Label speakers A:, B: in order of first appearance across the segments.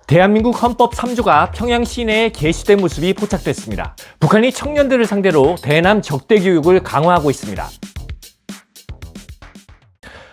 A: 대한민국 헌법 3조가 평양 시내에 게시된 모습이 포착됐습니다. 북한이 청년들을 상대로 대남 적대 교육을 강화하고 있습니다.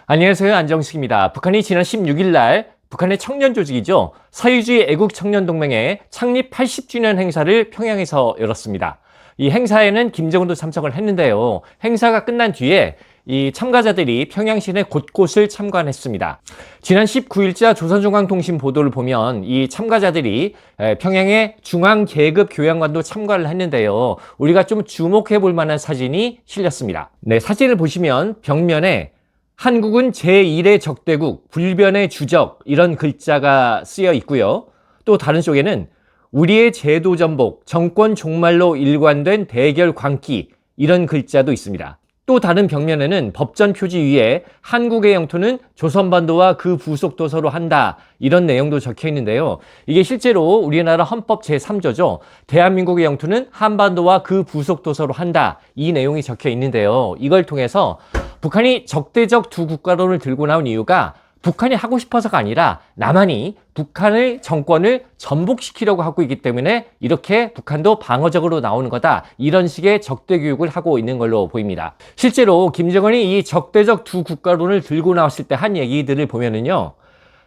A: 안녕하세요, 안정식입니다. 북한이 지난 16일 날 북한의 청년 조직이죠. 사회주의 애국청년동맹의 창립 80주년 행사를 평양에서 열었습니다. 이 행사에는 김정은도 참석을 했는데요. 행사가 끝난 뒤에 이 참가자들이 평양 시내 곳곳을 참관했습니다. 지난 19일자 조선중앙통신 보도를 보면 이 참가자들이 평양의 중앙계급교양관도 참가를 했는데요. 우리가 좀 주목해 볼 만한 사진이 실렸습니다. 네, 사진을 보시면 벽면에 한국은 제1의 적대국, 불변의 주적 이런 글자가 쓰여 있고요. 또 다른 쪽에는 우리의 제도 전복, 정권 종말로 일관된 대결 광기 이런 글자도 있습니다. 또 다른 벽면에는 법전 표지 위에 한국의 영토는 조선반도와 그 부속 도서로 한다 이런 내용도 적혀 있는데요. 이게 실제로 우리나라 헌법 제3조죠. 대한민국의 영토는 한반도와 그 부속 도서로 한다 이 내용이 적혀 있는데요. 이걸 통해서 북한이 적대적 두 국가론을 들고 나온 이유가 북한이 하고 싶어서가 아니라 남한이 북한의 정권을 전복시키려고 하고 있기 때문에 이렇게 북한도 방어적으로 나오는 거다. 이런 식의 적대 교육을 하고 있는 걸로 보입니다. 실제로 김정은이 이 적대적 두 국가론을 들고 나왔을 때 한 얘기들을 보면은요.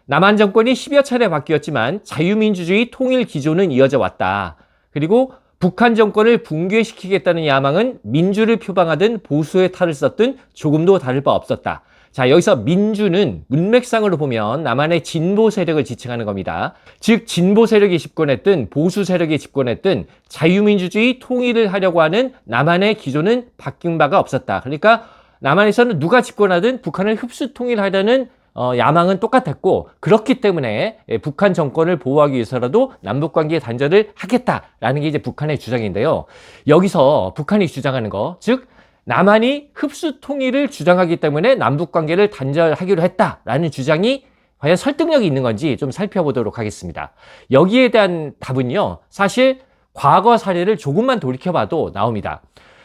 A: 남한 정권이 10여 차례 바뀌었지만 자유민주주의 통일 기조는 이어져 왔다. 그리고 북한 정권을 붕괴시키겠다는 야망은 민주를 표방하든 보수의 탈을 썼든 조금도 다를 바 없었다. 자, 여기서 민주는 문맥상으로 보면 남한의 진보 세력을 지칭하는 겁니다. 즉 진보 세력이 집권했든 보수 세력이 집권했든 자유민주주의 통일을 하려고 하는 남한의 기조는 바뀐 바가 없었다. 그러니까 남한에서는 누가 집권하든 북한을 흡수 통일하려는 야망은 똑같았고, 그렇기 때문에 북한 정권을 보호하기 위해서라도 남북관계 단절을 하겠다라는 게 이제 북한의 주장인데요. 여기서 북한이 주장하는 거, 즉 남한이 흡수 통일을 주장하기 때문에 남북관계를 단절하기로 했다라는 주장이 과연 설득력이 있는 건지 좀 살펴보도록 하겠습니다. 여기에 대한 답은요, 사실 과거 사례를 조금만 돌이켜봐도 나옵니다.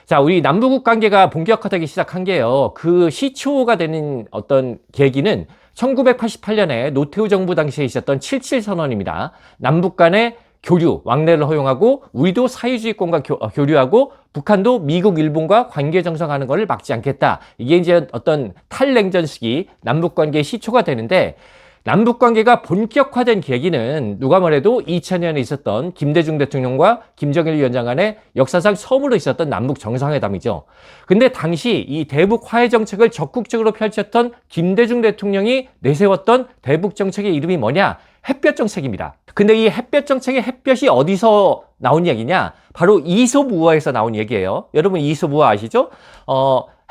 A: 자, 우리 남북 관계가 본격화되기 시작한 게요, 그 시초가 되는 어떤 계기는 1988년에 노태우 정부 당시에 있었던 77선언입니다. 남북 간의 교류, 왕래를 허용하고 우리도 사회주의권과 교류하고 북한도 미국, 일본과 관계 정상하는 것을 막지 않겠다. 이게 이제 어떤 탈냉전 시기 남북관계의 시초가 되는데, 남북관계가 본격화된 계기는 누가 뭐래도 2000년에 있었던 김대중 대통령과 김정일 위원장 간의 역사상 처음으로 있었던 남북 정상회담이죠. 근데 당시 이 대북 화해 정책을 적극적으로 펼쳤던 김대중 대통령이 내세웠던 대북 정책의 이름이 뭐냐? 햇볕 정책입니다. 근데 이 햇볕 정책의 햇볕이 어디서 나온 얘기냐? 바로 이솝우화에서 나온 얘기예요. 여러분 이솝우화 아시죠?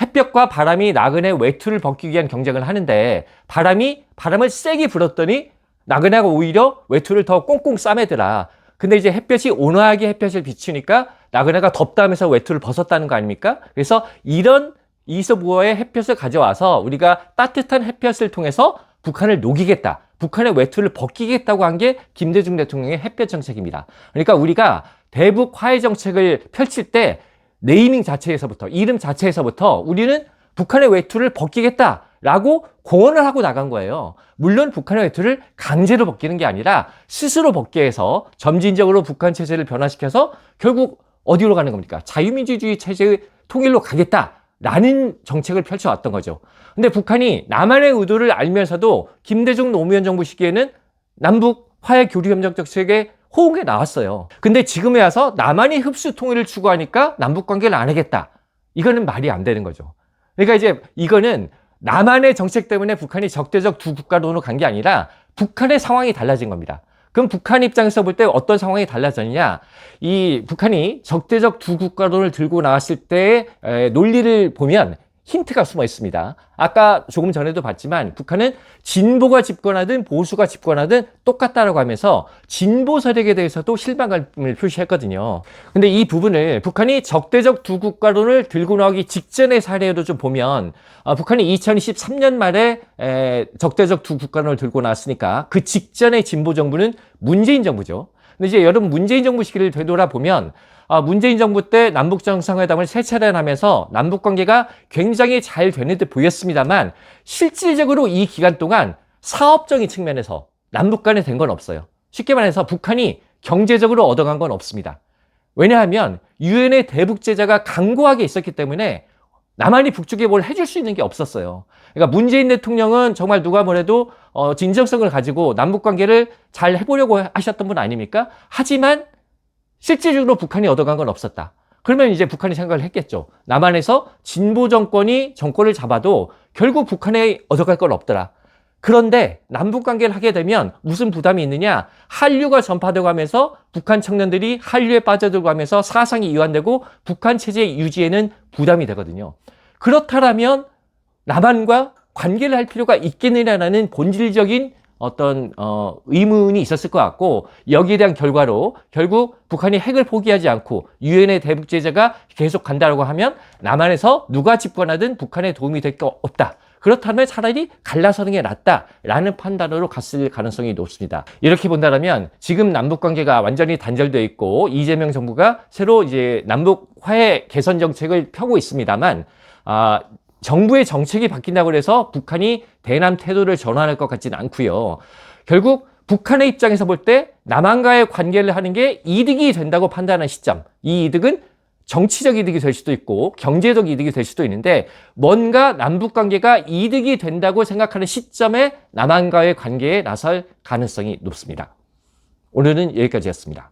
A: 햇볕과 바람이 나그네 외투를 벗기 위한 경쟁을 하는데, 바람을 세게 불었더니 나그네가 오히려 외투를 더 꽁꽁 싸매더라. 근데 이제 햇볕이 온화하게 햇볕을 비추니까 나그네가 덥다면서 외투를 벗었다는 거 아닙니까? 그래서 이런 이솝우화의 햇볕을 가져와서 우리가 따뜻한 햇볕을 통해서 북한을 녹이겠다, 북한의 외투를 벗기겠다고 한 게 김대중 대통령의 햇볕 정책입니다. 그러니까 우리가 대북 화해 정책을 펼칠 때 네이밍 자체에서부터, 이름 자체에서부터 우리는 북한의 외투를 벗기겠다라고 공언을 하고 나간 거예요. 물론 북한의 외투를 강제로 벗기는 게 아니라 스스로 벗게 해서 점진적으로 북한 체제를 변화시켜서 결국 어디로 가는 겁니까? 자유민주주의 체제의 통일로 가겠다라는 정책을 펼쳐왔던 거죠. 근데 북한이 남한의 의도를 알면서도 김대중 노무현 정부 시기에는 남북 화해 교류 협력 정책에 호응해 나왔어요. 근데 지금에 와서 남한이 흡수 통일을 추구하니까 남북 관계를 안 하겠다. 이거는 말이 안 되는 거죠. 그러니까 이제 이거는 남한의 정책 때문에 북한이 적대적 두 국가론으로 간 게 아니라 북한의 상황이 달라진 겁니다. 그럼 북한 입장에서 볼 때 어떤 상황이 달라졌냐? 이 북한이 적대적 두 국가론을 들고 나왔을 때의 논리를 보면 힌트가 숨어 있습니다. 아까 조금 전에도 봤지만 북한은 진보가 집권하든 보수가 집권하든 똑같다라고 하면서 진보 세력에 대해서도 실망감을 표시했거든요. 근데 이 부분을 북한이 적대적 두 국가론을 들고 나오기 직전의 사례로 좀 보면, 북한이 2023년 말에 적대적 두 국가론을 들고 나왔으니까 그 직전의 진보 정부는 문재인 정부죠. 근데 이제 여러분 문재인 정부 시기를 되돌아보면 문재인 정부 때 남북 정상회담을 세 차례 하면서 남북 관계가 굉장히 잘 되는 듯 보였습니다만, 실질적으로 이 기간 동안 사업적인 측면에서 남북 간에 된 건 없어요. 쉽게 말해서 북한이 경제적으로 얻어간 건 없습니다. 왜냐하면 유엔의 대북 제재가 강고하게 있었기 때문에 남한이 북쪽에 뭘 해줄 수 있는 게 없었어요. 그러니까 문재인 대통령은 정말 누가 뭐래도 진정성을 가지고 남북 관계를 잘 해보려고 하셨던 분 아닙니까? 하지만 실질적으로 북한이 얻어간 건 없었다. 그러면 이제 북한이 생각을 했겠죠. 남한에서 진보 정권이 정권을 잡아도 결국 북한에 얻어갈 건 없더라. 그런데 남북 관계를 하게 되면 무슨 부담이 있느냐? 한류가 전파되고 하면서 북한 청년들이 한류에 빠져들고 하면서 사상이 이완되고 북한 체제 유지에는 부담이 되거든요. 그렇다면 남한과 관계를 할 필요가 있겠느냐라는 본질적인 어떤 의문이 있었을 것 같고, 여기에 대한 결과로 결국 북한이 핵을 포기하지 않고 유엔의 대북 제재가 계속 간다고 하면 남한에서 누가 집권하든 북한에 도움이 될 게 없다. 그렇다면 차라리 갈라서는 게 낫다라는 판단으로 갔을 가능성이 높습니다. 이렇게 본다면 지금 남북 관계가 완전히 단절되어 있고 이재명 정부가 새로 이제 남북 화해 개선 정책을 펴고 있습니다만, 정부의 정책이 바뀐다고 해서 북한이 대남 태도를 전환할 것 같지는 않고요. 결국 북한의 입장에서 볼 때 남한과의 관계를 하는 게 이득이 된다고 판단하는 시점, 이 이득은 정치적 이득이 될 수도 있고 경제적 이득이 될 수도 있는데, 뭔가 남북 관계가 이득이 된다고 생각하는 시점에 남한과의 관계에 나설 가능성이 높습니다. 오늘은 여기까지였습니다.